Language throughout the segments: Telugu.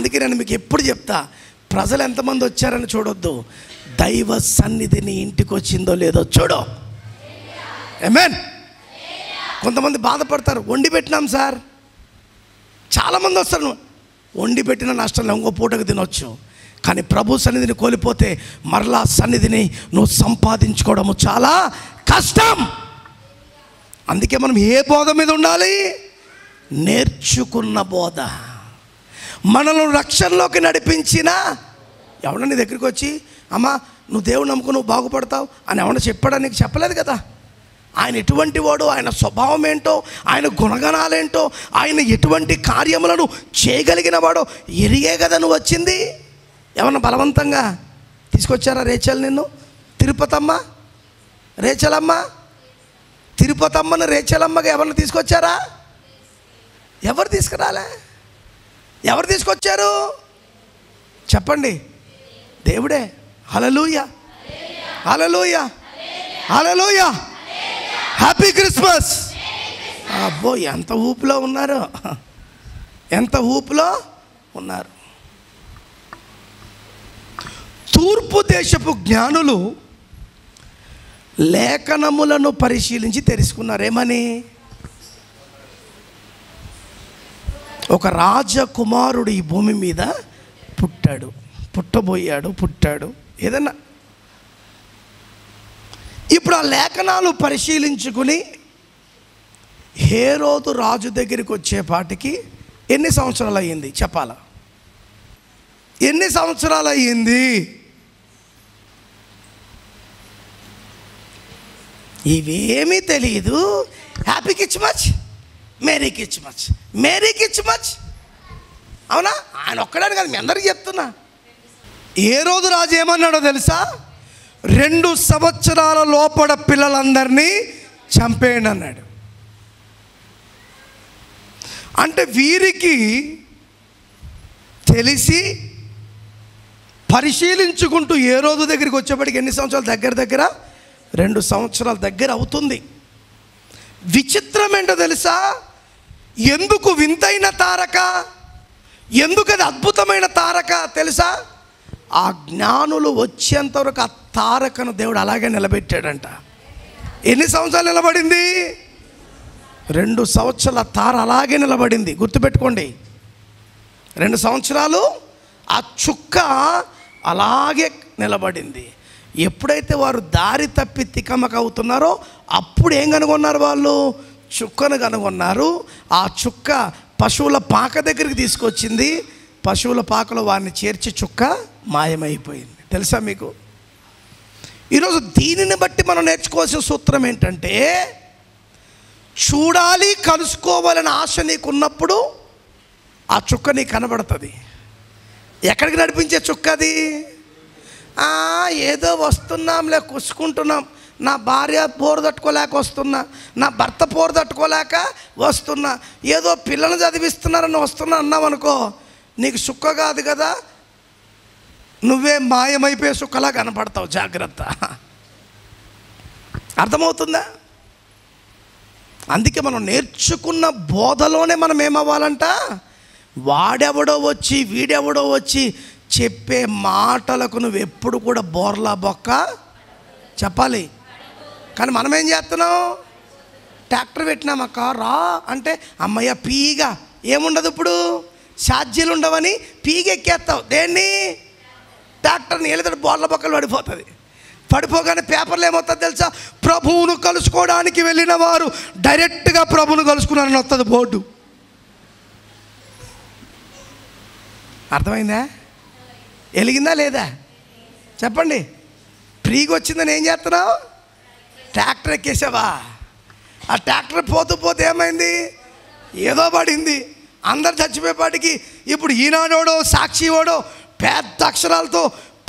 అందుకే నేను మీకు ఎప్పుడు చెప్తా, ప్రజలు ఎంతమంది వచ్చారని చూడొద్దు, దైవ సన్నిధి నీ ఇంటికి వచ్చిందో లేదో చూడు. ఆమేన్. కొంతమంది బాధపడతారు, వండి పెట్టినాం సార్. చాలామంది వస్తారు, వండి పెట్టిన నష్టంలో ఇంకో పూటకు తినొచ్చు. కానీ ప్రభు సన్నిధిని కోల్పోతే మరలా సన్నిధిని నువ్వు సంపాదించుకోవడము చాలా కష్టం. అందుకే మనం ఏ బోధ మీద ఉండాలి? నేర్చుకున్న బోధ. మనల్ని రక్షణలోకి నడిపించిన ఎవడన్నా నీ దగ్గరికి వచ్చి, అమ్మా నువ్వు దేవుని నమ్ముకు నువ్వు బాగుపడతావు అని ఎవడన్నా చెప్పాడా? నీకు చెప్పలేదు కదా. ఆయన ఎటువంటి వాడు, ఆయన స్వభావం ఏంటో, ఆయన గుణగణాలేంటో, ఆయన ఎటువంటి కార్యములను చేయగలిగిన వాడో ఎరిగే కదా నువ్వు వచ్చింది. ఏమన్నా బలవంతంగా తీసుకొచ్చారా రేచల్ నిన్ను? తిరుపతమ్మ, రేచలమ్మ, తిరుపతమ్మను రేచలమ్మగా ఎవరిని తీసుకొచ్చారా? ఎవరు తీసుకురాలే? ఎవరు తీసుకొచ్చారు చెప్పండి? దేవుడే. Hallelujah, hallelujah, hallelujah. Happy Christmas. అబ్బో ఎంత ఊపులో ఉన్నారు, ఎంత ఊపులో ఉన్నారు. తూర్పు దేశపు జ్ఞానులు లేఖనములను పరిశీలించి తెలుసుకున్నారు. ఏమని? ఒక రాజకుమారుడు ఈ భూమి మీద పుట్టాడు, పుట్టాడు ఏదన్నా. ఇప్పుడు ఆ లేఖనాలు పరిశీలించుకుని హేరోదు రాజు దగ్గరికి వచ్చేపాటికి ఎన్ని సంవత్సరాలు అయ్యింది చెప్పాలా? ఎన్ని సంవత్సరాలు అయ్యింది? ఇవేమీ తెలియదు. Happy Christmas, merry Christmas, merry Christmas. అవునా? ఆయన ఒక్కడాని కాదు, మీ అందరికీ చెప్తున్నా. ఏ రోజు రాజు ఏమన్నాడో తెలుసా? 2 సంవత్సరాల లోపల పిల్లలందరినీ చంపేయండి అన్నాడు. అంటే వీరికి తెలిసి పరిశీలించుకుంటూ ఏ రోజు దగ్గరికి వచ్చేప్పటికి ఎన్ని సంవత్సరాలు? దగ్గర 2 సంవత్సరాల దగ్గర అవుతుంది. విచిత్రం ఏంటో తెలుసా? ఎందుకు వింతైన తారక, ఎందుకు అది అద్భుతమైన తారక తెలుసా? ఆ జ్ఞానులు వచ్చేంతవరకు ఆ తారకను దేవుడు అలాగే నిలబెట్టాడంట. ఎన్ని సంవత్సరాలు నిలబడింది? 2 సంవత్సరాల తార అలాగే నిలబడింది. గుర్తుపెట్టుకోండి, 2 సంవత్సరాలు ఆ చుక్క అలాగే నిలబడింది. ఎప్పుడైతే వారు దారి తప్పి తికమక అవుతున్నారో అప్పుడు ఏం కనుగొన్నారు? వాళ్ళు చుక్కను కనుగొన్నారు. ఆ చుక్క పశువుల పాక దగ్గరికి తీసుకొచ్చింది. పశువుల పాకలో వారిని చేర్చి చుక్క మాయమైపోయింది. తెలుసా మీకు? ఈరోజు దీనిని బట్టి మనం నేర్చుకోవాల్సిన సూత్రం ఏంటంటే, చూడాలి, కలుసుకోవాలని ఆశ నీకు ఉన్నప్పుడు ఆ చుక్క నీకు కనబడుతుంది. ఎక్కడికి నడిపించే చుక్క అది? ఏదో వస్తున్నాంలే, కుసుకుంటున్నాం, నా భార్య పోరు తట్టుకోలేక వస్తున్నా, నా భర్త పోరు తట్టుకోలేక వస్తున్నా, ఏదో పిల్లలు చదివిస్తున్నారని వస్తున్నా అన్నావనుకో, నీకు చుక్క కాదు కదా, నువ్వే మాయమైపోయే చుక్కలా కనపడతావు. జాగ్రత్త. అర్థమవుతుందా? అందుకే మనం నేర్చుకున్న బోధలోనే మనం ఏమవ్వాలంట? వాడెవడో వచ్చి వీడెవడో వచ్చి చెప్పే మాటలకు నువ్వు ఎప్పుడు కూడా బోర్లా బొక్క చెప్పాలి. కానీ మనం ఏం చేస్తున్నాం? ట్రాక్టర్ పెట్టినామక్క రా అంటే అమ్మయ్య పీగా ఏముండదు. ఇప్పుడు ఛార్జీలు ఉండవని పీగా ఎక్కేస్తావు. దేన్ని? ట్రాక్టర్ని. వెళ్తాడు బోర్ల బొక్కలు పడిపోతుంది. పడిపోగానే పేపర్లు ఏమవుతుంది తెలుసా? ప్రభువును కలుసుకోవడానికి వెళ్ళిన వారు డైరెక్ట్గా ప్రభువును కలుసుకున్నారని వస్తుంది బోర్డు. అర్థమైందా? వెలిగిందా లేదా చెప్పండి? ఫ్రీగా వచ్చిందని ఏం చేస్తున్నావు? ట్రాక్టర్ ఎక్కేసావా? ఆ ట్రాక్టర్ పోతూ పోతే ఏమైంది? ఏదో పడింది. అందరు చచ్చిపోయేపాటికి ఇప్పుడు ఈనాడోడో సాక్షి ఓడో పెద్ద అక్షరాలతో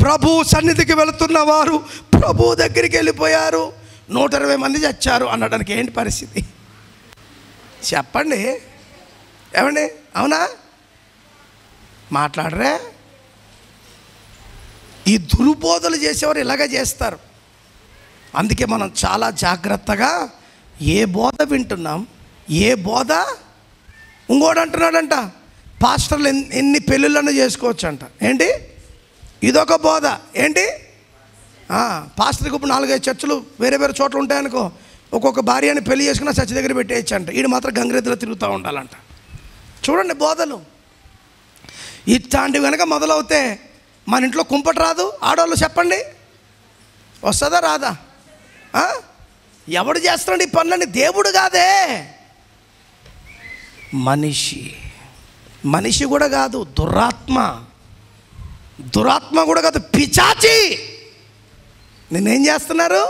ప్రభు సన్నిధికి వెళుతున్న వారు ప్రభు దగ్గరికి వెళ్ళిపోయారు, 120 మంది చచ్చారు అనడానికి ఏంటి పరిస్థితి చెప్పండి? ఏమండి? అవునా? మాట్లాడరే? ఈ దుర్బోధలు చేసేవారు ఇలాగే చేస్తారు. అందుకే మనం చాలా జాగ్రత్తగా ఏ బోధ వింటున్నాం, ఏ బోధ. ఇంకోటి అంటున్నాడంట, పాస్టర్లు ఎన్ని పెళ్ళిళ్ళను చేసుకోవచ్చు అంట. ఏంటి ఇదొక బోధ. ఏంటి పాస్టర్కి ఇప్పుడు 4-5 చర్చలు వేరే వేరే చోట్ల ఉంటాయనుకో, ఒక్కొక్క భార్యని పెళ్లి చేసుకున్న చర్చ దగ్గర పెట్టేయచ్చు అంట. వీడు మాత్రం గంగిరెద్దులో తిరుగుతూ ఉండాలంట. చూడండి బోధలు ఇట్లాంటివి కనుక మొదలవుతే మన ఇంట్లో కుంపటి రాదు. ఆడవాళ్ళు చెప్పండి, వస్తుందా రాదా? ఎవడు చేస్తున్నాడు ఈ పనులని? దేవుడు కాదే, మనిషి కూడా కాదు, దురాత్మ కూడా కాదు, పిచాచి. నేనేం చేస్తున్నారు?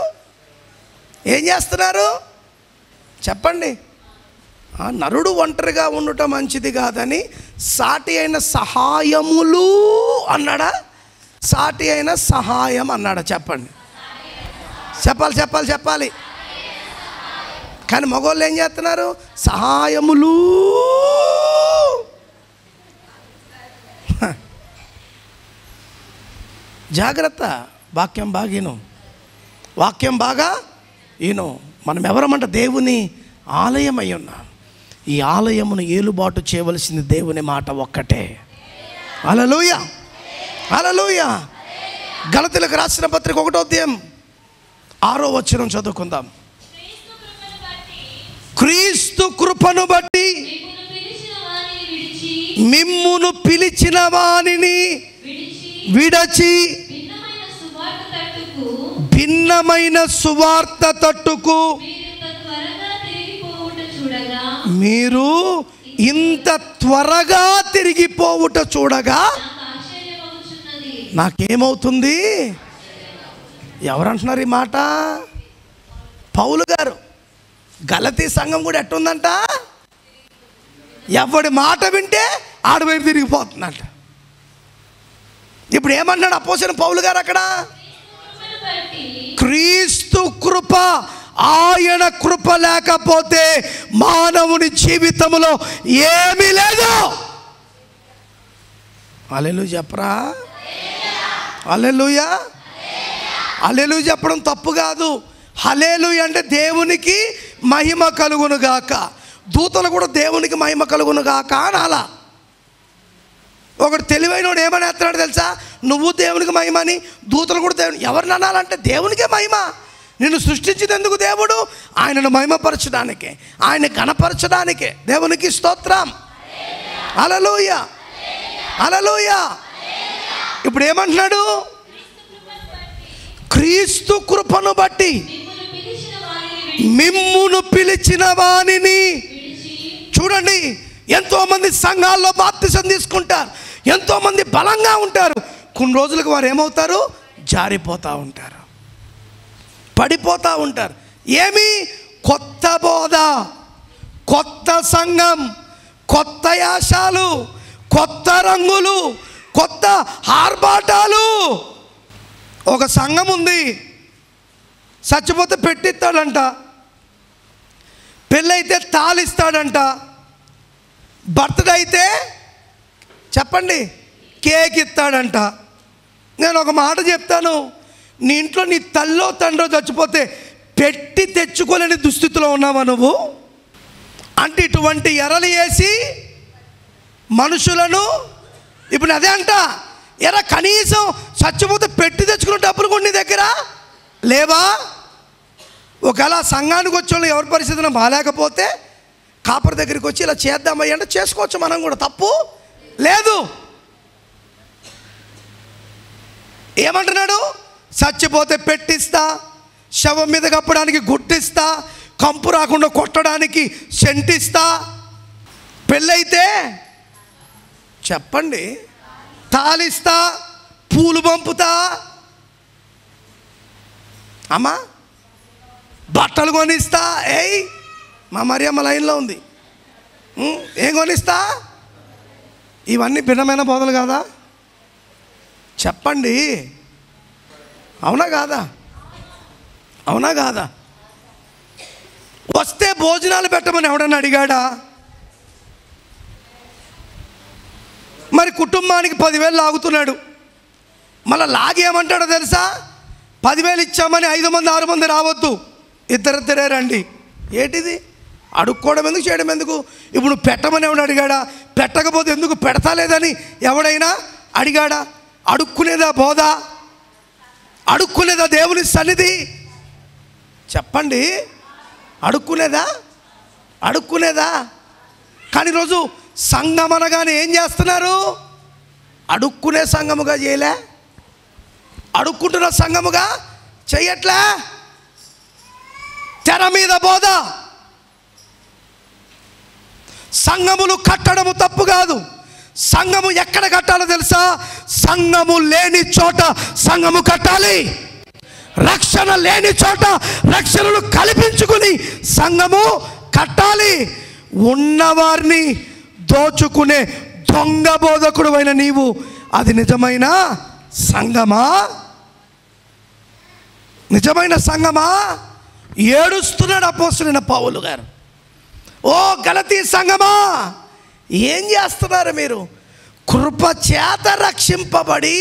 ఏం చేస్తున్నారు చెప్పండి. నరుడు ఒంటరిగా ఉండటం మంచిది కాదని సాటి అయిన సహాయములు అన్నాడా? సాటి అయిన సహాయం అన్నాడా? చెప్పండి. చెప్పాలి. కానీ మగవాళ్ళు ఏం చేస్తున్నారు? సహాయములు. జాగ్రత్త. వాక్యం బాగా ఈను. మనం ఎవరమంట? దేవుని ఆలయం అయి ఉన్నాం. ఈ ఆలయమును ఏలుబాటు చేయవలసింది దేవుని మాట ఒక్కటే. హల్లెలూయా, హల్లెలూయా. గలతీయులకు రాసిన పత్రిక 1వ అధ్యాయం 6వ వచనం చదువుకుందాం. క్రీస్తు కృపను బట్టి మిమ్మును పిలిచిన వానిని విడచి భిన్నమైన సువార్త తట్టుకు మీరు ఇంత త్వరగా తిరిగిపోవుట చూడగా నాకేమవుతుంది? ఎవరంటున్నారు ఈ మాట? పౌలు గారు. గలతీ సంఘం కూడా ఎట్టుందంట? ఎవడి మాట వింటే ఆడవైపు తిరిగిపోతుందంట. ఇప్పుడు ఏమన్నాడు అపోస్తలుడైన పౌలు గారు అక్కడ? క్రీస్తు కృప, ఆయన కృప లేకపోతే మానవుని జీవితంలో ఏమీ లేదు. హల్లెలూయా చెప్పరా? హల్లెలూయా. హల్లెలూయా చెప్పడం తప్పు కాదు. హల్లెలూయా అంటే దేవునికి మహిమ కలుగును గాక. దూతలు కూడా దేవునికి మహిమ కలుగును గాక అనాలా. ఒకడు తెలివైనోడు ఏమని ఎత్తున్నాడు తెలుసా? నువ్వు దేవునికి మహిమ అని, దూతలు కూడా దేవుని. ఎవరిని అనాలంటే దేవునికే మహిమ. నిన్ను సృష్టించింది ఎందుకు? దేవుడు ఆయనను మహిమపరచడానికే, ఆయన ఘనపరచడానికే. దేవునికి స్తోత్రం. హల్లెలూయా, హల్లెలూయా. ఇప్పుడు ఏమంటున్నాడు? క్రీస్తు కృపను బట్టి మిమ్మును పిలిచిన వానిని. చూడండి, ఎంతోమంది సంఘాల్లో బాప్తిసం తీసుకుంటారు, ఎంతోమంది బలంగా ఉంటారు. కొన్ని రోజులకు వారు ఏమవుతారు? జారిపోతూ ఉంటారు, పడిపోతూ ఉంటారు. ఏమి? కొత్త బోధ, కొత్త సంఘం, కొత్త యాశాలు, కొత్త రంగులు, కొత్త ఆర్భాటాలు. ఒక సంఘం ఉంది, చచ్చిపోతే పెట్టిస్తాడంట, పెళ్ళైతే తాళిస్తాడంట, బర్త్డే అయితే చెప్పండి కేక్ ఇస్తాడంట. నేను ఒక మాట చెప్తాను, నీ ఇంట్లో నీ తల్లో తండ్రో చచ్చిపోతే పెట్టి తెచ్చుకోలేని దుస్థితిలో ఉన్నావా నువ్వు? అంటే ఇటువంటి ఎరలు వేసి మనుషులను. ఇప్పుడు అదే అంట, ఎరా కనీసం చచ్చిపోతే పెట్టి తెచ్చుకున్న డబ్బులు కూడా నీ దగ్గర లేవా? ఒకవేళ సంఘానికి వచ్చే ఎవరి పరిస్థితిలో బాగాలేకపోతే కాపర్ దగ్గరికి వచ్చి ఇలా చేద్దామయ్య అంటే చేసుకోవచ్చు, మనం కూడా, తప్పు లేదు. ఏమంటున్నాడు? చచ్చిపోతే పెట్టిస్తా, శవం మీద కప్పడానికి గుడ్డిస్తా, కంపు రాకుండా కొట్టడానికి సెంటిస్తా, పెళ్ళైతే చెప్పండి తాలిస్తా, పూలు పంపుతా, అమ్మా బట్టలు కొనిస్తా. మా మరియమ్మ లైన్లో ఉంది. ఏం కొనిస్తా? ఇవన్నీ భిన్నమైన బోధలు కాదా? చెప్పండి, అవునా కాదా? అవునా కాదా? వస్తే భోజనాలు పెట్టమని ఎవడన్నా అడిగాడా? మరి కుటుంబానికి 10,000 లాగుతున్నాడు, మళ్ళీ లాగి ఏమంటాడో తెలుసా? 10,000 ఇచ్చామని 5 మంది 6 మంది రావద్దు, ఇద్దరిద్దరే రండి. ఏంటిది? అడుక్కోవడం ఎందుకు, చేయడం ఎందుకు? ఇప్పుడు నువ్వు పెట్టమని ఎవడు అడిగాడా? పెట్టకపోతే ఎందుకు పెడతాలేదని ఎవడైనా అడిగాడా? అడుక్కునేదా బోధ? అడుక్కునేదా దేవుని సన్నిధి? చెప్పండి, అడుక్కునేదా? కానీ ఈరోజు సంఘం అనగానే ఏం చేస్తున్నారు? అడుక్కునే సంఘముగా చేయలే, అడుక్కుంటున్న సంఘముగా చెయ్యట్లే. తెర మీద బోధ. సంఘములు కట్టడము తప్పు కాదు. సంఘము ఎక్కడ కట్టాలో తెలుసా? సంఘము లేని చోట సంఘము కట్టాలి. రక్షణ లేని చోట రక్షణను కల్పించుకుని సంఘము కట్టాలి. ఉన్నవారిని దోచుకునే దొంగ బోధకుడు అయిన నీవు అది నిజమైన సంఘమా? నిజమైన సంఘమా? ఏడుస్తున్నాడు అపోస్తలుడైన పౌలు గారు. ఓ గలతీ సంఘమా, ఏం చేస్తున్నారు మీరు? కృప చేత రక్షింపబడి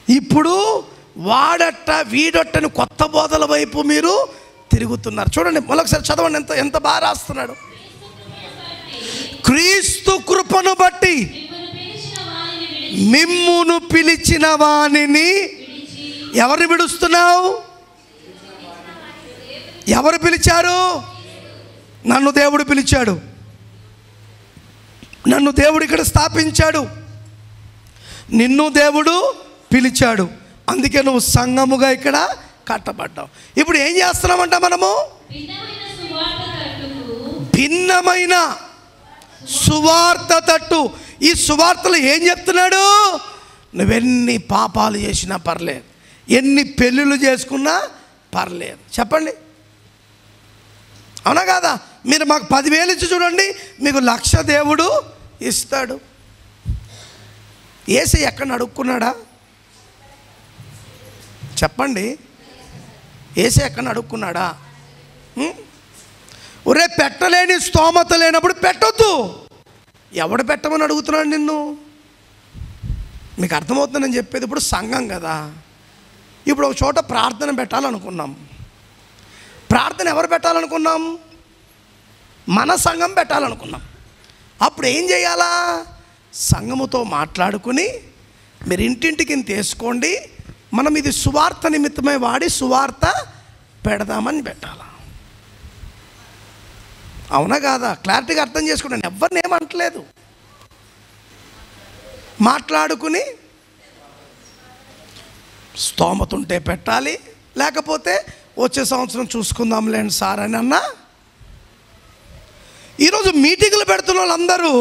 ఇప్పుడు వాడట్ట వీడట్టని కొత్త బోధల వైపు మీరు తిరుగుతున్నారు. చూడండి, మరొకసారి చదవండి, ఎంత బాగా రాస్తున్నాడు. క్రీస్తు కృపను బట్టి మిమ్మును పిలిచిన వానిని. ఎవరిని విడుస్తున్నావు? ఎవరు పిలిచారు? నన్ను దేవుడు పిలిచాడు, నన్ను దేవుడు ఇక్కడ స్థాపించాడు, నిన్ను దేవుడు పిలిచాడు. అందుకే నువ్వు సంఘముగా ఇక్కడ కట్టబడ్డావు. ఇప్పుడు ఏం చేస్తున్నామంట మనము? భిన్నమైన సువార్త తట్టు. ఈ సువార్తలు ఏం చెప్తున్నాడు? నువ్వెన్ని పాపాలు చేసినా పర్లేదు, ఎన్ని పెళ్ళిళ్ళు చేసుకున్నా పర్లేదు. చెప్పండి, అవునా కాదా? మీరు మాకు 10,000 ఇచ్చి చూడండి, మీకు 1,00,000 దేవుడు ఇస్తాడు. యేసయ్య ఎక్కడ అడుక్కున్నాడా? చెప్పండి, యేసయ్య ఎక్కడ అడుక్కున్నాడా? ఒరే, పెట్టలేని స్తోమత లేనప్పుడు పెట్టొద్దు. ఎవడు పెట్టమని అడుగుతున్నాడు నిన్ను? మీకు అర్థమవుతుంది నేను చెప్పేది. ఇప్పుడు సంఘం కదా, ఇప్పుడు ఒక చోట ప్రార్థన పెట్టాలనుకున్నాం. ప్రార్థన ఎవరు పెట్టాలనుకున్నాం? మన సంఘం పెట్టాలనుకున్నాం. అప్పుడు ఏం చేయాలా? సంఘముతో మాట్లాడుకుని మీరు ఇంటింటికి తీసుకోండి, మనం ఇది సువార్త నిమిత్తమై వాడి సువార్త పెడదామని పెట్టాలా? అవునా కాదా? క్లారిటీగా అర్థం చేసుకున్నాను. ఎవరిని ఏమంటలేదు. మాట్లాడుకుని స్తోమత ఉంటే పెట్టాలి, లేకపోతే వచ్చే సంవత్సరం చూసుకుందాంలేండి సార్ అని అన్నా. ఈరోజు మీటింగులు పెడుతున్న వాళ్ళందరూ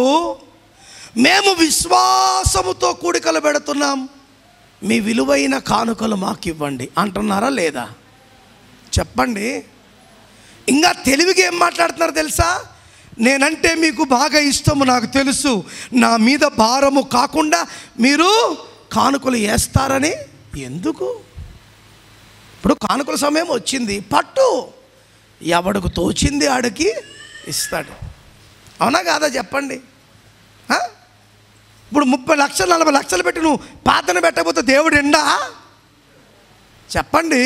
మేము విశ్వాసముతో కూడికలు పెడుతున్నాం, మీ విలువైన కానుకలు మాకు ఇవ్వండి అంటున్నారా లేదా? చెప్పండి. ఇంకా తెలివిగా ఏం మాట్లాడుతున్నారు తెలుసా? నేనంటే మీకు బాగా ఇష్టము, నాకు తెలుసు, నా మీద భారము కాకుండా మీరు కానుకలు వేస్తారని. ఎందుకు? ఇప్పుడు కానుకల సమయం వచ్చింది, పట్టు, ఎవడికి తోచింది ఆడికి ఇస్తాడు. అవునా కాదా? చెప్పండి. ఇప్పుడు 30 లక్షలు 40 లక్షలు పెట్టి నువ్వు ప్రార్థన పెట్టకపోతే దేవుడు ఎండా? చెప్పండి.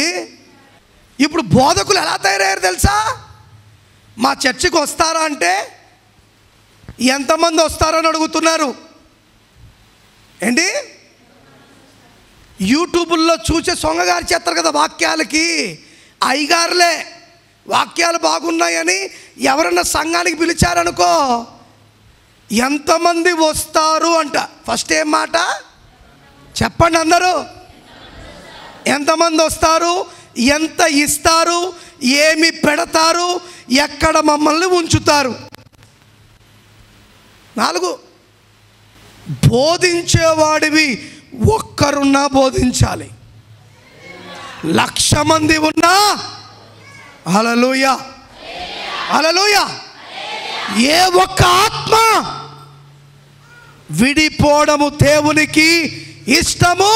ఇప్పుడు బోధకులు ఎలా తయారయ్యారు తెలుసా? మా చర్చికి వస్తారా అంటే ఎంతమంది వస్తారని అడుగుతున్నారు. ఏంటి? యూట్యూబుల్లో చూసే సొంగగారు చేస్తారు కదా వాక్యాలకి, అయ్యగారులే వాక్యాలు బాగున్నాయని ఎవరన్నా సంఘానికి పిలిచారనుకో, ఎంతమంది వస్తారు అంట. ఫస్ట్ ఏం మాట చెప్పండి అందరూ? ఎంతమంది వస్తారు, ఎంత ఇస్తారు, ఏమి పెడతారు, ఎక్కడ మమ్మల్ని ఉంచుతారు. 4, బోధించేవాడివి ఒక్కరున్నా బోధించాలి, 1,00,000 మంది ఉన్నా. హల్లెలూయా, హల్లెలూయా. ఏ ఒక్క ఆత్మ విడిపోవడము దేవునికి ఇష్టము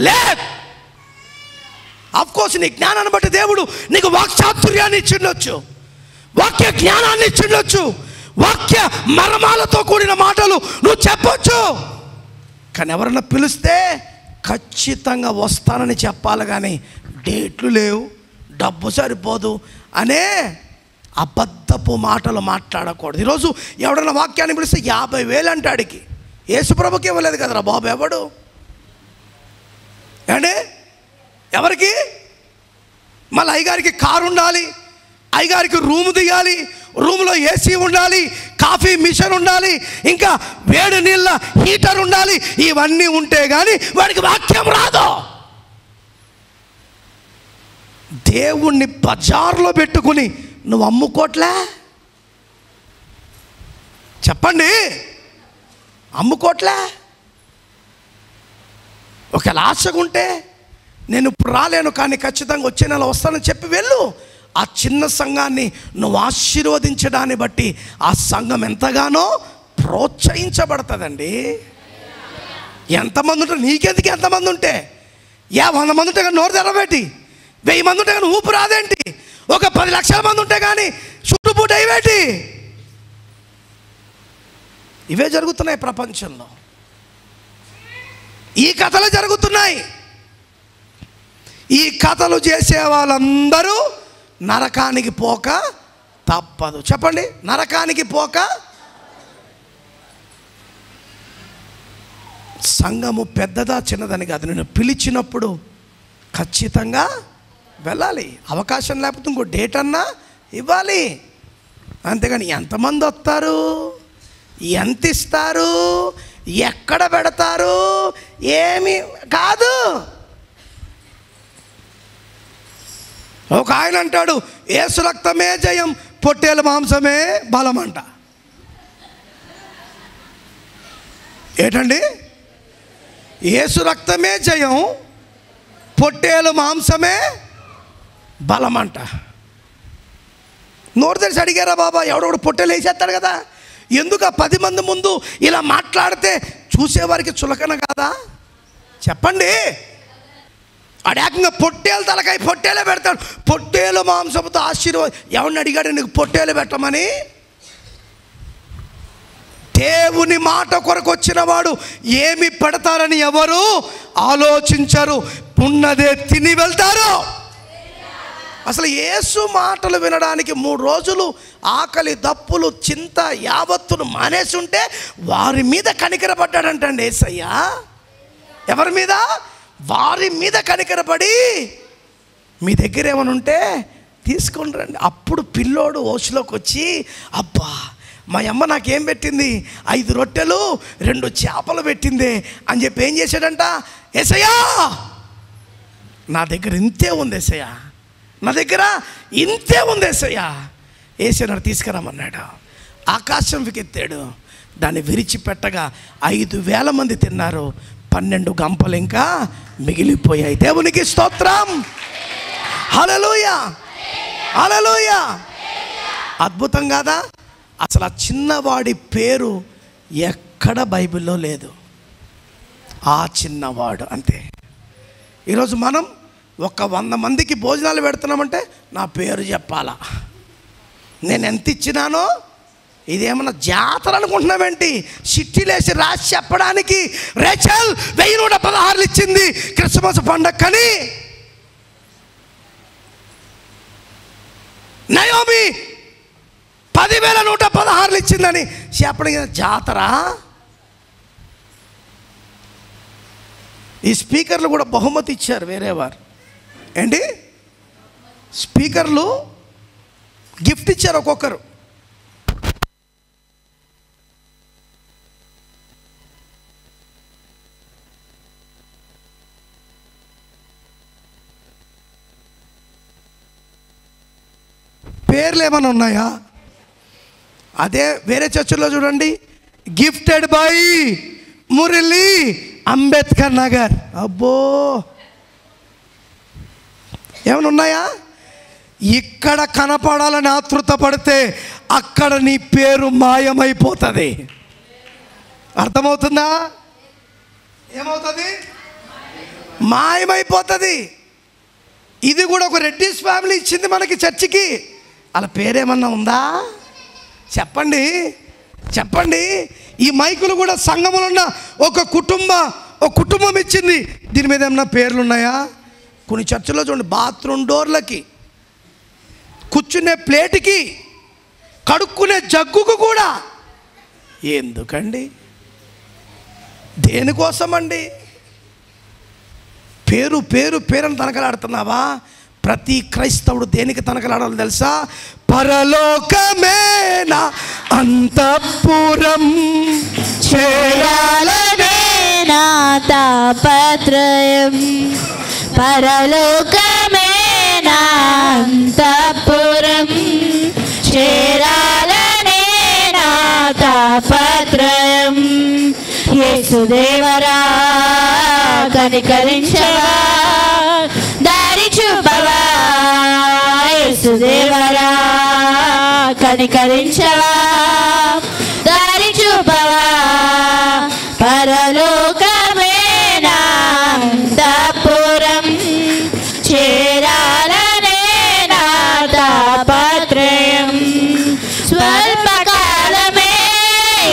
లేదు. అఫ్కోర్స్ నీ జ్ఞానాన్ని బట్టి దేవుడు నీకు వాక్చాతుర్యాన్ని ఇచ్చిండొచ్చు, వాక్య జ్ఞానాన్ని ఇచ్చిండొచ్చు, వాక్య మర్మాలతో కూడిన మాటలు నువ్వు చెప్పొచ్చు. కానీ ఎవరన్నా పిలిస్తే ఖచ్చితంగా వస్తానని చెప్పాలి, కానీ డేట్లు లేవు, డబ్బు సరిపోదు అనే అబద్ధపు మాటలు మాట్లాడకూడదు. ఈరోజు ఎవడన్నా వాక్యాన్ని పిలిస్తే 50,000 అంటాడికి. యేసుప్రభుకి ఇవ్వలేదు కదరా బాబు ఎవడు అంటే ఎవరికి? మళ్ళీ అయ్యగారికి కారు ఉండాలి, అయ్యగారికి రూమ్ తీయాలి, రూమ్లో ఏసీ ఉండాలి, కాఫీ మిషన్ ఉండాలి, ఇంకా వేడి నీళ్ళ హీటర్ ఉండాలి. ఇవన్నీ ఉంటే కానీ వాడికి వాక్యం రాదు. దేవుణ్ణి బజార్లో పెట్టుకుని నువ్వు అమ్ముకోట్లే? చెప్పండి, అమ్ముకోట్లే? ఒకవేళ ఆశగా ఉంటే నేను ఇప్పుడు రాలేను కానీ ఖచ్చితంగా వచ్చే నెల వస్తానని చెప్పి వెళ్ళు. ఆ చిన్న సంఘాన్ని నువ్వు ఆశీర్వదించడాన్ని బట్టి ఆ సంఘం ఎంతగానో ప్రోత్సహించబడుతుందండి. ఎంతమంది ఉంటే నీకెందుకు? ఎంతమంది ఉంటే 100 మంది ఉంటే కానీ నోరు తెరవేటి, 1000 మంది ఉంటే కానీ ఊపు రాదేంటి? ఒక 10 లక్షల మంది ఉంటే కానీ చుట్టుపూట అయ్యేటి. ఇవే జరుగుతున్నాయి ప్రపంచంలో, ఈ కథలు జరుగుతున్నాయి. ఈ కథలు చేసే వాళ్ళందరూ నరకానికి పోక తప్పదు. చెప్పండి, నరకానికి పోక. సంఘము పెద్దదా చిన్నదని కాదు, నేను పిలిచినప్పుడు ఖచ్చితంగా వెళ్ళాలి. అవకాశం లేకపోతే ఇంకో డేట్ అన్నా ఇవ్వాలి. అంతేగాని ఎంతమంది వస్తారు, ఎంత ఇస్తారు, ఎక్కడ పెడతారు ఏమి కాదు. ఒక ఆయన అంటాడు యేసు రక్తమే జయం, పొట్టేల మాంసమే బలం అంట. ఏంటండి? యేసు రక్తమే జయం, పొట్టేలు మాంసమే బలం అంట. నోరు తెరిచి అడిగారా బాబా? ఎవడొకడు పొట్టేలు వేసేస్తాడు కదా. ఎందుకు ఆ 10 మంది ముందు ఇలా మాట్లాడితే చూసేవారికి చులకన కాదా? చెప్పండి. అడేకంగా పొట్టేలు తలకాయ పొట్టేలే పెడతాడు. పొట్టేలు మాంసంతో ఆశీర్వాదం. ఎవరిని అడిగాడు నీకు పొట్టేలు పెట్టమని? దేవుని మాట కొరకు వచ్చిన వాడు ఏమి పెడతారని ఎవరు ఆలోచించరు, ఉన్నదే తిని వెళ్తారు. అసలు యేసు మాటలు వినడానికి 3 రోజులు ఆకలి దప్పులు చింత యావత్తును మానేసి ఉంటే వారి మీద కనికరపడ్డాడంటండి యేసయ్య. ఎవరి మీద? వారి మీద కనికరపడి మీ దగ్గర ఏమైనా ఉంటే తీసుకొని రండి. అప్పుడు పిల్లోడు ఓసులోకి వచ్చి, అబ్బా మా అమ్మ నాకేం పెట్టింది, 5 రొట్టెలు 2 చేపలు పెట్టిందే అని చెప్పి ఏం చేశాడంట? యేసయ్యా నా దగ్గర ఇంతే ఉంది యేసయ్య, నా దగ్గర ఇంతే ఉంది యేసయ్య. యేసయ్యను తీసుకురామన్నాడు. ఆకాశం వికెత్తాడు, దాన్ని విరిచిపెట్టగా 5,000 మంది తిన్నారు. 12 గంపలు ఇంకా మిగిలిపోయాయి. దేవునికి స్తోత్రం. హల్లెలూయా, హల్లెలూయా. అద్భుతం కాదా? అసలు ఆ చిన్నవాడి పేరు ఎక్కడ బైబిల్లో లేదు. ఆ చిన్నవాడు అంతే. ఈరోజు మనం ఒక 100 మందికి భోజనాలు పెడుతున్నామంటే నా పేరు చెప్పాలా, నేను ఎంత ఇచ్చినానో. ఇదేమన్నా జాతర అనుకుంటున్నామేంటి? సిట్టీలేసి రాసి చెప్పడానికి. రేచల్ 1116 ఇచ్చింది క్రిస్మస్ పండగని, నయోమి 10,116 ఇచ్చిందని చెప్పడం జాతర? ఈ స్పీకర్లు కూడా బహుమతి ఇచ్చారు వేరేవారు. ఏంటి? స్పీకర్లు గిఫ్ట్ ఇచ్చారు ఒక్కొక్కరు. పేర్లు ఏమైనా ఉన్నాయా? అదే వేరే చర్చిలో చూడండి, గిఫ్టెడ్ బై మురళి అంబేద్కర్ నగర్. అబ్బో, ఏమైనా ఉన్నాయా? ఇక్కడ కనపడాలని ఆతృత పడితే అక్కడ నీ పేరు మాయమైపోతుంది. అర్థమవుతుందా? ఏమవుతుంది? మాయమైపోతుంది. ఇది కూడా ఒక రెడ్డిస్ ఫ్యామిలీ ఇచ్చింది మనకి చర్చికి. అలా పేరేమన్నా ఉందా? చెప్పండి, చెప్పండి. ఈ మైకులు కూడా సంఘములో ఉన్న ఒక కుటుంబం ఇచ్చింది. దీని మీద ఏమన్నా పేర్లు ఉన్నాయా? కొన్ని చర్చిలో చూడండి, బాత్రూమ్ డోర్లకి కూర్చునే ప్లేటుకి, కడుక్కునే జగ్గుకు కూడా. ఎందుకండి? దేనికోసమండి? పేరు పేరు పేరుని తనకలాడుతున్నావా? ప్రతి క్రైస్తవుడు దేనికి తనకలాడాలో తెలుసా? పరలోకమేనా అంతఃపురం, చేరాలనే నా తాపత్రయం. పరలోకమేనా అంతఃపురం, చేరాలనే నా తాపత్రయం. యేసుదేవరా కనికరించవా, దారి చూపవా. యేసుదేవరా కనికరించవా, దారి చూపవా. పరలోకమేనా అంతఃపురం, చేరాలనే నా తాపత్రయం. స్వల్పకాలమే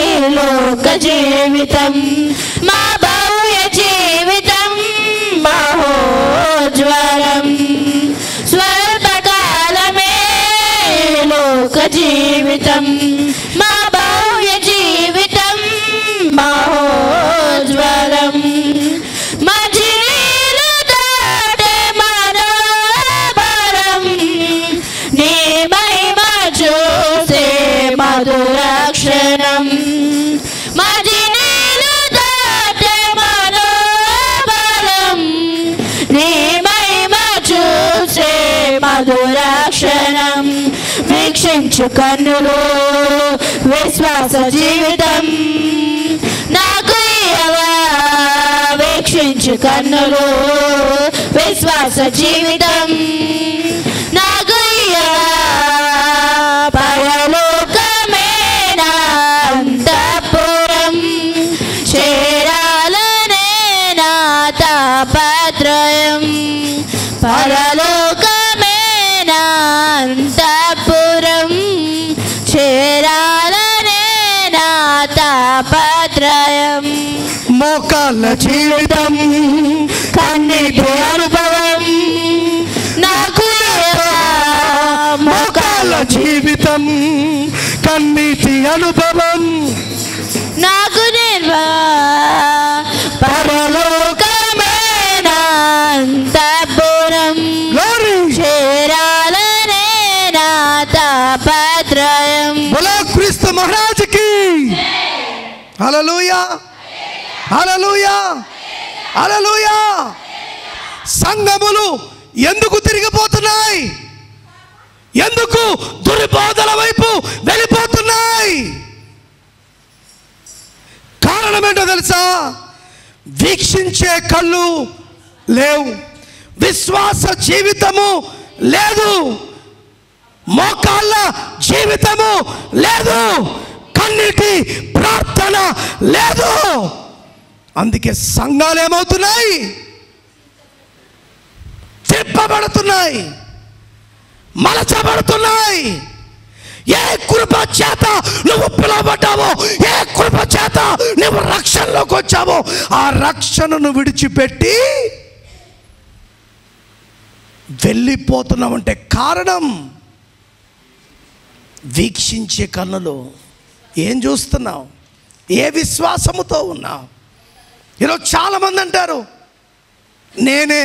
ఈ లోక జీవితం, మా భవ్య జీవితం మహోజ్వలం. స్వల్పకాలమే ఈ లోక జీవితం, మా భవ్య జీవితం మహోజ్వలం. మజిలీలు దాటే మనోబలం, నీ మహిమ చూసే మధురక్షణం. మజిలీలు దాటే మనోబలం, నీ మహిమ చూసే మధురక్షణం. వీక్షించు కన్నులు విశ్వాస జీవితం నాకు ఇయ్యవా. వీక్షించు కన్నులు విశ్వాస జీవితం నాకు ఇయ్యవా. పరలోకమేనా అంతఃపురం, చేరాలనే నా తాపత్రయం. పరలోకమేనా అంతఃపురం, చేరాలనే నా తాపత్రయం. మోకాళ్ళ జీవితం, కన్నీటి అనుభవం నాకు ఇయ్యవా. మోకాళ్ళ జీవితం, కన్నీటి అనుభవం నాకు నిర్వా. పరలోకమేనా అంతఃపురం, చేరాలనే నా తాపత్రయం. బోలో క్రీస్తు మహారాజుకి. హల్లెలూయా, హల్లెలూయా, హల్లెలూయా. సంఘములు ఎందుకు తిరిగిపోతున్నాయి? ఎందుకు దుర్బోధల వైపు వెళ్ళిపోతున్నాయి? కారణం ఏంటో తెలుసా? వీక్షించే కళ్ళు లేవు, విశ్వాస జీవితము లేదు, మోకాళ్ళ జీవితము లేదు, కన్నీటి ప్రార్థన లేదు. అందుకే సంఘాలు ఏమవుతున్నాయి? తిప్పబడుతున్నాయి, మలచబడుతున్నాయి. ఏ కృప చేత నువ్వు పిలవబడ్డావో, ఏ కృప చేత నువ్వు రక్షణలోకి వచ్చావో, ఆ రక్షణను విడిచిపెట్టి వెళ్ళిపోతున్నావంటే కారణం వీక్షించే కన్నులు. ఏం చూస్తున్నావు? ఏ విశ్వాసముతో ఉన్నావు? ఈరోజు చాలామంది అంటారు, నేనే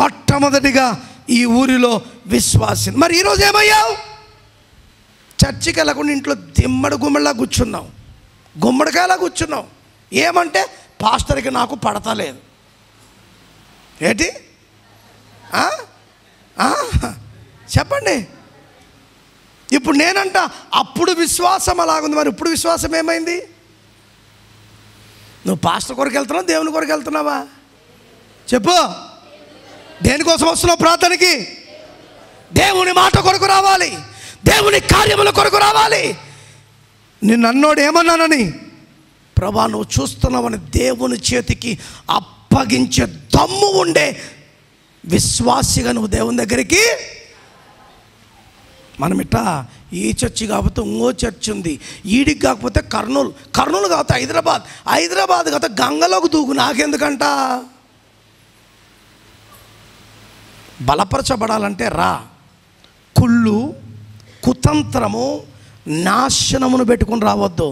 మొట్టమొదటిగా ఈ ఊరిలో విశ్వాసిని. మరి ఈరోజు ఏమయ్యావు? చర్చికి వెళ్ళకుండా ఇంట్లో దిమ్మడి గుమ్మడిలా కూర్చున్నావు, గుమ్మడికాయలా కూర్చున్నావు. ఏమంటే పాస్టర్కి నాకు పడతలేదు. ఏంటి? చెప్పండి. ఇప్పుడు నేనంట అప్పుడు విశ్వాసం అలాగుంది, మరి ఇప్పుడు విశ్వాసం ఏమైంది? నువ్వు పాస్టర్ కొరకు వెళ్తున్నావు, దేవుని కొరకు వెళ్తున్నావా? చెప్పు. దేనికోసం వస్తున్నావు ప్రార్థనకి? దేవుని మాట కొరకు రావాలి, దేవుని కార్యముల కొరకు రావాలి. నిన్ను అన్నోడు ఏమన్నానని, ప్రభా నువ్వు చూస్తున్నావని దేవుని చేతికి అప్పగించే దమ్ము ఉండే విశ్వాసిగా నువ్వు దేవుని దగ్గరికి. మనం ఇట్లా ఈ చర్చి కాకపోతే ఇంకో చర్చి ఉంది, ఈడికి కాకపోతే కర్నూలు కాకపోతే హైదరాబాద్ కాకపోతే గంగలోకి దూకు, నాకెందుకంట? బలపరచబడాలంటే రా. కుళ్ళు కుతంత్రము, నాశనమును పెట్టుకుని రావద్దు.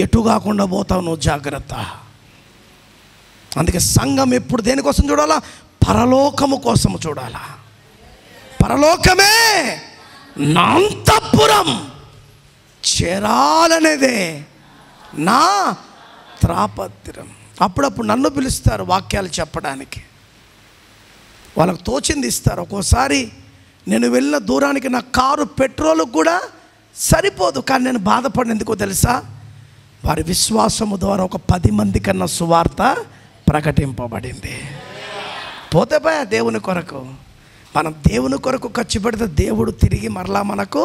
ఎటు కాకుండా పోతావు నువ్వు, జాగ్రత్త. అందుకే సంఘం ఎప్పుడు దేనికోసం చూడాలా? పరలోకము కోసము చూడాలా. పరలోకమే నా అంతఃపురం చేరాలనేదే నా త్రాపత్రం. అప్పుడప్పుడు నన్ను పిలుస్తారు వాక్యాలు చెప్పడానికి, వాళ్ళకు తోచింది ఇస్తారు. ఒక్కోసారి నేను వెళ్ళిన దూరానికి నా కారు పెట్రోల్ కూడా సరిపోదు, కానీ నేను బాధపడిన ఎందుకో తెలుసా? వారి విశ్వాసము ద్వారా ఒక 10 మంది కన్నా సువార్త ప్రకటింపబడింది. పోతే పోయా దేవుని కొరకు. మనం దేవుని కొరకు ఖర్చు పెడితే దేవుడు తిరిగి మరలా మనకు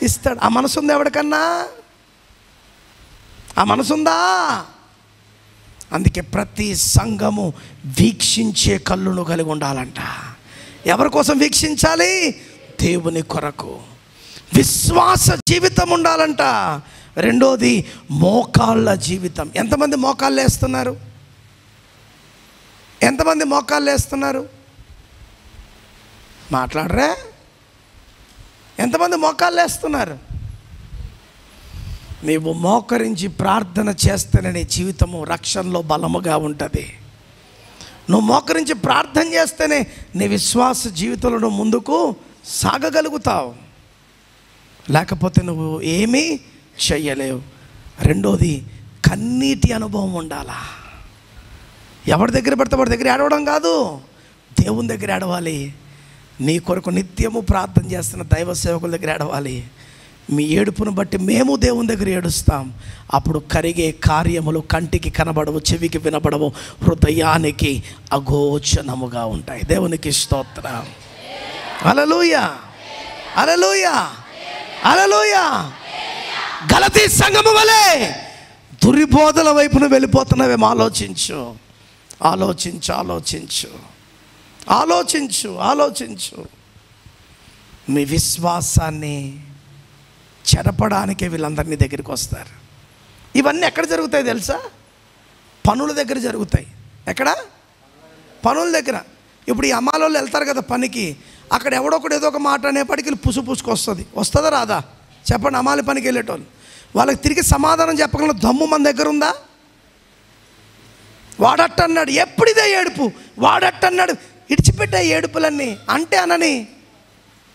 ఇస్తాడు. ఆ మనసు ఉంది ఎవరికన్నా? ఆ మనసుందా? అందుకే ప్రతి సంఘము వీక్షించే కళ్ళును కలిగి ఉండాలంట. ఎవరి కోసం వీక్షించాలి? దేవుని కొరకు. విశ్వాస జీవితం ఉండాలంట. రెండోది మోకాళ్ళ జీవితం. ఎంతమంది మోకాళ్ళు వేస్తున్నారు? ఎంతమంది మోకాళ్ళు వేస్తున్నారు? మాట్లాడరే? ఎంతమంది మోకాళ్ళు వేస్తున్నారు? నీవు మోకరించి ప్రార్థన చేస్తేనే నీ జీవితము రక్షణలో బలముగా ఉంటుంది. నువ్వు మోకరించి ప్రార్థన చేస్తేనే నీ విశ్వాస జీవితంలో ముందుకు సాగగలుగుతావు, లేకపోతే నువ్వు ఏమీ చెయ్యలేవు. రెండోది కన్నీటి అనుభవం ఉండాలా. ఎవరి దగ్గర పడితే వాడి దగ్గర ఏడవడం కాదు, దేవుని దగ్గర ఏడవాలి. నీ కొరకు నిత్యము ప్రార్థన చేస్తున్న దైవ సేవకుల దగ్గర ఏడవాలి. మీ ఏడుపును బట్టి మేము దేవుని దగ్గర ఏడుస్తాం. అప్పుడు కరిగే కార్యములు కంటికి కనబడవు, చెవికి వినబడవు, హృదయానికి అగోచనముగా ఉంటాయి. దేవునికి స్తోత్రం. హల్లెలూయా, హల్లెలూయా, హల్లెలూయా. గలతీ సంఘము వలె దుర్బోధల వైపున వెళ్ళిపోతున్నావేమో ఆలోచించు, ఆలోచించు, ఆలోచించు, ఆలోచించు, ఆలోచించు. మీ విశ్వాసాన్ని చెరపడానికే వీళ్ళందరినీ దగ్గరికి వస్తారు. ఇవన్నీ ఎక్కడ జరుగుతాయి తెలుసా? పనుల దగ్గర జరుగుతాయి. ఎక్కడ? పనుల దగ్గర. ఇప్పుడు ఈ అమ్మాలోళ్ళు వెళ్తారు కదా పనికి, అక్కడ ఎవడొకడు ఏదో ఒక మాట అనేప్పటికీ పుసుకొస్తుంది. వస్తుందా రాదా చెప్పండి? అమ్మాలి పనికి వెళ్ళేటోళ్ళు వాళ్ళకి తిరిగి సమాధానం చెప్పగల దమ్ము మన దగ్గర ఉందా? వాడట్టన్నాడు, ఎప్పుడిదే ఏడుపు, వాడట్టన్నాడు, ఇడిచిపెట్టే ఏడుపులన్నీ అంటే అనని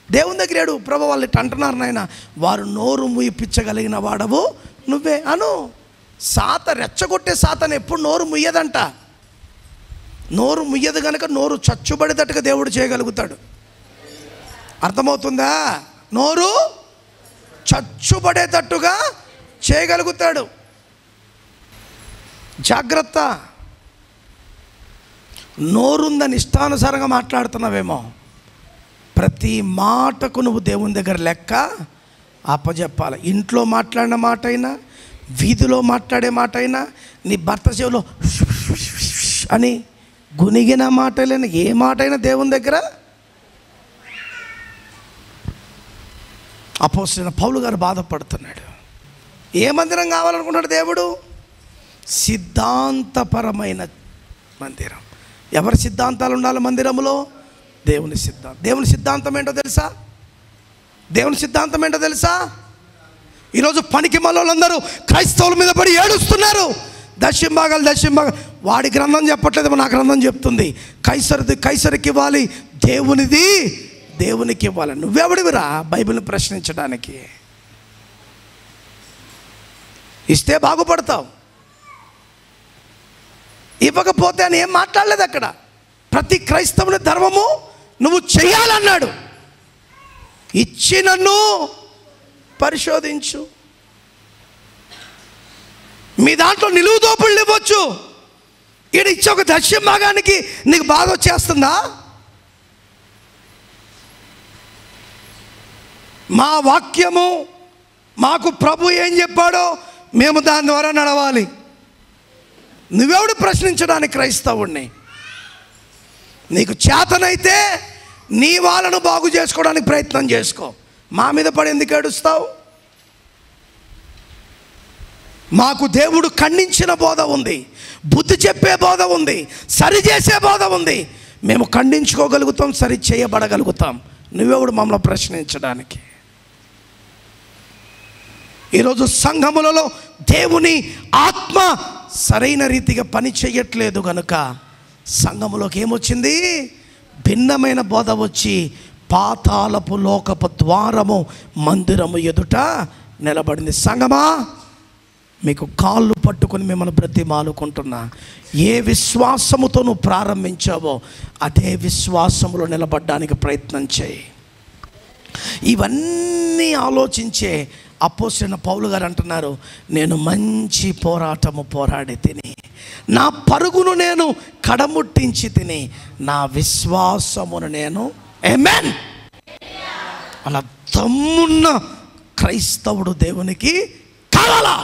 దేవుని దగ్గర ఏడు. ప్రభు వాళ్ళు ఇట్లా అంటున్నారు నాయన, వారు నోరు ముయ్యిపించగలిగిన వాడవు నువ్వే అను. సాత రెచ్చగొట్టే సాతను ఎప్పుడు నోరు ముయ్యదంట. నోరు ముయ్యదు కనుక నోరు చచ్చుబడేటట్టుగా దేవుడు చేయగలుగుతాడు. అర్థమవుతుందా? నోరు చచ్చుబడేటట్టుగా చేయగలుగుతాడు. జాగ్రత్త. నోరుందని ఇష్టానుసారంగా మాట్లాడుతున్నావేమో, ప్రతి మాటకు నువ్వు దేవుని దగ్గర లెక్క అప్పచెప్పాలి. ఇంట్లో మాట్లాడిన మాట అయినా, వీధిలో మాట్లాడే మాట అయినా, నీ భర్త చెవిలో అని గునిగిన మాటలైనా, ఏ మాట అయినా దేవుని దగ్గర. అపోస్తలుడైన పౌలు గారు బాధపడుతున్నాడు. ఏ మందిరం కావాలనుకున్నాడు దేవుడు? సిద్ధాంతపరమైన మందిరం. ఎవరి సిద్ధాంతాలు ఉండాలి మందిరంలో? దేవుని సిద్ధాంతం. దేవుని సిద్ధాంతం ఏంటో తెలుసా? దేవుని సిద్ధాంతం ఏంటో తెలుసా? ఈరోజు పనికి మళ్ళందరూ క్రైస్తవుల మీద పడి ఏడుస్తున్నారు. దశంభాగాలు. వాడి గ్రంథం చెప్పట్లేదు, నా గ్రంథం చెప్తుంది. కైసరిది కైసరికి ఇవ్వాలి, దేవునిది దేవునికి ఇవ్వాలి. నువ్వెవడివిరా బైబిల్ని ప్రశ్నించడానికి? ఇస్తే బాగుపడతావు, ఇవ్వకపోతే అని ఏం మాట్లాడలేదు అక్కడ. ప్రతి క్రైస్తవుని ధర్మము నువ్వు చెయ్యాలన్నాడు. ఇచ్చి నన్ను పరిశోధించు. మీ దాంట్లో నిలువు దోపుళ్ళు ఇవ్వచ్చు. ఈడ ఇచ్చే ఒక దశం భాగానికి నీకు బాధ వచ్చేస్తుందా? మా వాక్యము, మాకు ప్రభు ఏం చెప్పాడో మేము దాని ద్వారా నడవాలి. నువ్వెవడు ప్రశ్నించడానికి క్రైస్తవుడిని? నీకు చేతనైతే నీ వాళ్ళను బాగు చేసుకోవడానికి ప్రయత్నం చేసుకో. మా మీద పడి ఎందుకు ఏడుస్తావు? మాకు దేవుడు ఖండించిన బోధ ఉంది, బుద్ధి చెప్పే బోధ ఉంది, సరిచేసే బోధ ఉంది. మేము ఖండించుకోగలుగుతాం, సరి చేయబడగలుగుతాం. నువ్వెవడు మమ్మల్ని ప్రశ్నించడానికి? ఈరోజు సంఘములలో దేవుని ఆత్మ సరైన రీతిగా పని చేయట్లేదు కనుక సంఘములోకి ఏమొచ్చింది? భిన్నమైన బోధ వచ్చి పాతాళపు లోకపు ద్వారము మందిరము ఎదుట నిలబడింది. సంఘమా, మీకు కాళ్ళు పట్టుకొని మిమ్మల్ని బ్రతిమాలుకుంటున్నా, ఏ విశ్వాసముతో నువ్వు ప్రారంభించావో అదే విశ్వాసములో నిలబడడానికి ప్రయత్నం చేయి. ఇవన్నీ ఆలోచించే అపోస్తలుడైన పౌలు గారు అంటున్నారు, నేను మంచి పోరాటము పోరాడి తిని, నా పరుగును నేను కడముట్టించి తిని, నా విశ్వాసమును నేను ఆమేన్. అలా దమ్మున్న క్రైస్తవుడు దేవునికి కావాలా?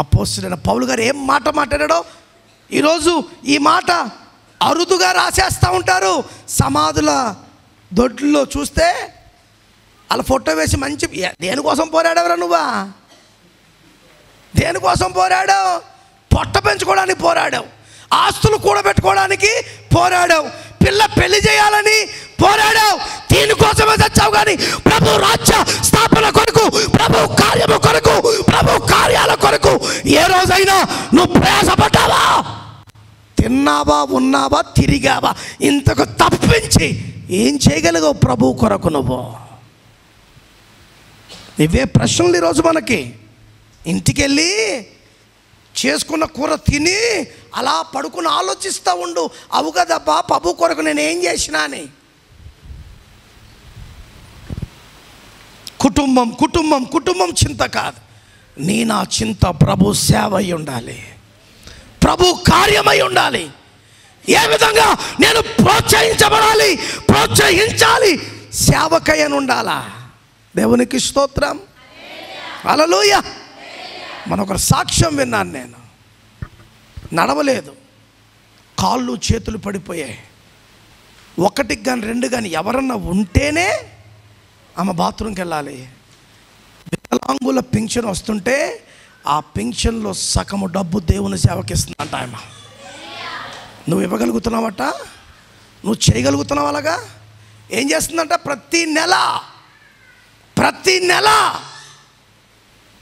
అపోస్తలుడైన పౌలు గారు ఏం మాట మాట్లాడాడో ఈరోజు ఈ మాట అరుదుగా రాసేస్తూ ఉంటారు. సమాధుల దొడ్లో చూస్తే అలా ఫోటో వేసి మంచి, దేనికోసం పోరాడవరా నువ్వా? దేనికోసం పోరాడావు? పొట్ట పెంచుకోవడానికి పోరాడావు, ఆస్తులు కూడబెట్టుకోవడానికి పోరాడావు, పిల్ల పెళ్లి చేయాలని పోరాడావు. దీనికోసమే చచ్చావు. కానీ ప్రభు రాజ్య స్థాపన కొరకు, ప్రభు కార్యము కొరకు, ప్రభు కార్యాల కొరకు ఏ రోజైనా నువ్వు ప్రయాసపడ్డావా? తిన్నావా, ఉన్నావా, తిరిగావా? ఇంతకు తప్పించి ఏం చేయగలిగావు ప్రభు కొరకు? నువ్వు ఇవే ప్రశ్నలు ఈరోజు మనకి. ఇంటికెళ్ళి చేసుకున్న కూర తిని అలా పడుకుని ఆలోచిస్తూ ఉండు, అవు కదబ్బా ప్రభు కొరకు నేను ఏం చేసినా అని. కుటుంబం కుటుంబం కుటుంబం చింత కాదు, నా చింత ప్రభు సేవ అయి ఉండాలి, ప్రభు కార్యమై ఉండాలి. ఏ విధంగా నేను ప్రోత్సహించబడాలి, ప్రోత్సహించాలి, సేవకై అని ఉండాలా? దేవునికి స్తోత్రం, హల్లెలూయా. మనొక సాక్ష్యం విన్నాను నేను. నడవలేదు, కాళ్ళు చేతులు పడిపోయాయి. ఒకటికి కానీ రెండు కానీ ఎవరన్నా ఉంటేనే ఆమె బాత్రూమ్కి వెళ్ళాలి. వికలాంగుల పింఛన్ వస్తుంటే ఆ పింఛన్లో సగము డబ్బు దేవుని సేవకి ఇస్తుందంట ఆమె. నువ్వు ఇవ్వగలుగుతున్నావట? నువ్వు చేయగలుగుతున్నావు? అలాగా ఏం చేస్తుందంట? ప్రతి నెల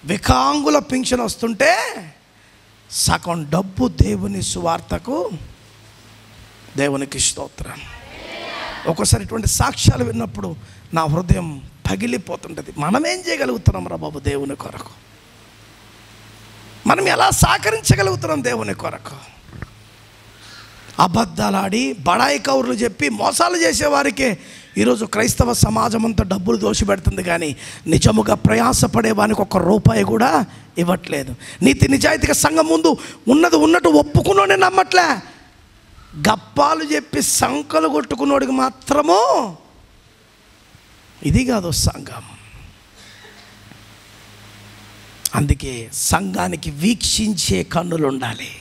వికలాంగుల పింఛన్ వస్తుంటే సగం డబ్బు దేవుని సువార్తకు. దేవునికి స్తోత్రం. ఒక్కోసారి ఇటువంటి సాక్ష్యాలు విన్నప్పుడు నా హృదయం పగిలిపోతుంటుంది. మనం ఏం చేయగలుగుతున్నాం రా బాబు దేవుని కొరకు? మనం ఎలా సహకరించగలుగుతున్నాం దేవుని కొరకు? అబద్ధాలాడి బడాయి కౌరులు చెప్పి మోసాలు చేసేవారికే ఈరోజు క్రైస్తవ సమాజం అంతా డబ్బులు దోషిపెడుతుంది. కానీ నిజముగా ప్రయాసపడే వానికి ఒక్క రూపాయి కూడా ఇవ్వట్లేదు. నీతి నిజాయితీగా సంఘం ముందు ఉన్నది ఉన్నట్టు ఒప్పుకున్నోనే నమ్మట్లే. గప్పాలు చెప్పి సంకలు కొట్టుకున్నోడికి మాత్రము ఇది కాదు సంఘం. అందుకే సంఘానికి వీక్షించే కన్నులు ఉండాలి,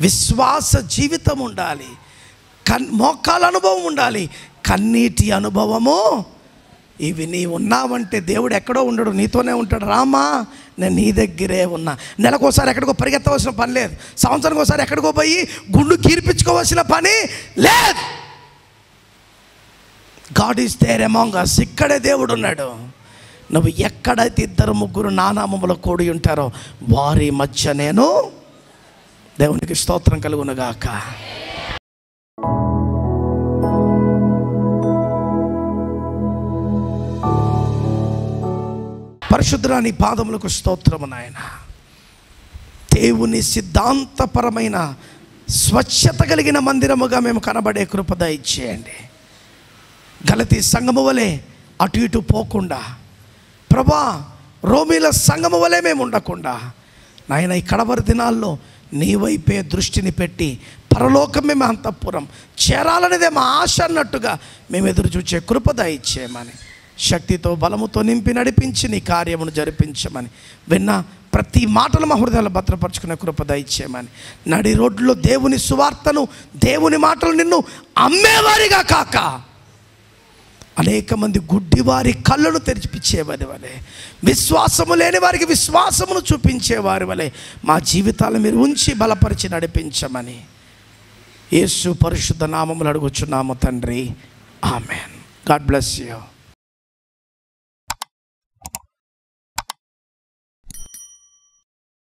విశ్వాస జీవితం ఉండాలి, మోకాల అనుభవం ఉండాలి, కన్నీటి అనుభవము. ఇవి నీ ఉన్నావంటే దేవుడు ఎక్కడో ఉండడు, నీతోనే ఉంటాడు. రామా నేను నీ దగ్గరే ఉన్నా. నెలకోసారి ఎక్కడికో పరిగెత్తవలసిన పని లేదు, సంవత్సరానికి ఒకసారి ఎక్కడికో పోయి గుండు కీర్పించుకోవాల్సిన పని లేదు. God is there among us. ఇక్కడే దేవుడు ఉన్నాడు. నువ్వు ఎక్కడైతే ఇద్దరు ముగ్గురు నా నామములో కూడి ఉంటారో వారి మధ్య నేను. దేవునికి స్తోత్రం కలుగునుగాక. పరిశుద్ధుడా నీ పాదములకు స్తోత్రము నాయన. దేవుని సిద్ధాంతపరమైన స్వచ్ఛత కలిగిన మందిరముగా మేము కనబడే కృప దయచేయండి. గలతీ సంఘము వలె అటు ఇటు పోకుండా, ప్రభా రోమీల సంఘము వలె మేము ఉండకుండా నాయన ఈ కడవరి దినాల్లో నీ వైపే దృష్టిని పెట్టి పరలోకమే మా అంతఃపురం చేరాలనేదే మా ఆశ అన్నట్టుగా మేము ఎదురు చూచే కృప దయచేయమని, శక్తితో బలముతో నింపి నడిపించి నీ కార్యమును జరిపించమని, విన్న ప్రతి మాటలు మా హృదయాలు భద్రపరుచుకునే కృప దయచేయమని, నడి రోడ్లో దేవుని సువార్తను దేవుని మాటలు నిన్ను అమ్మేవారిగా కాక అనేక మంది గుడ్డివారి కళ్ళను తెరిచిపించేవారి వలె, విశ్వాసము లేని వారికి విశ్వాసమును చూపించేవారి వలె మా జీవితాలను మీరు ఉంచి బలపరిచి నడిపించమని యేసు పరిశుద్ధ నామములో అడుగుచున్నాము తండ్రి. ఆమెన్. God bless you.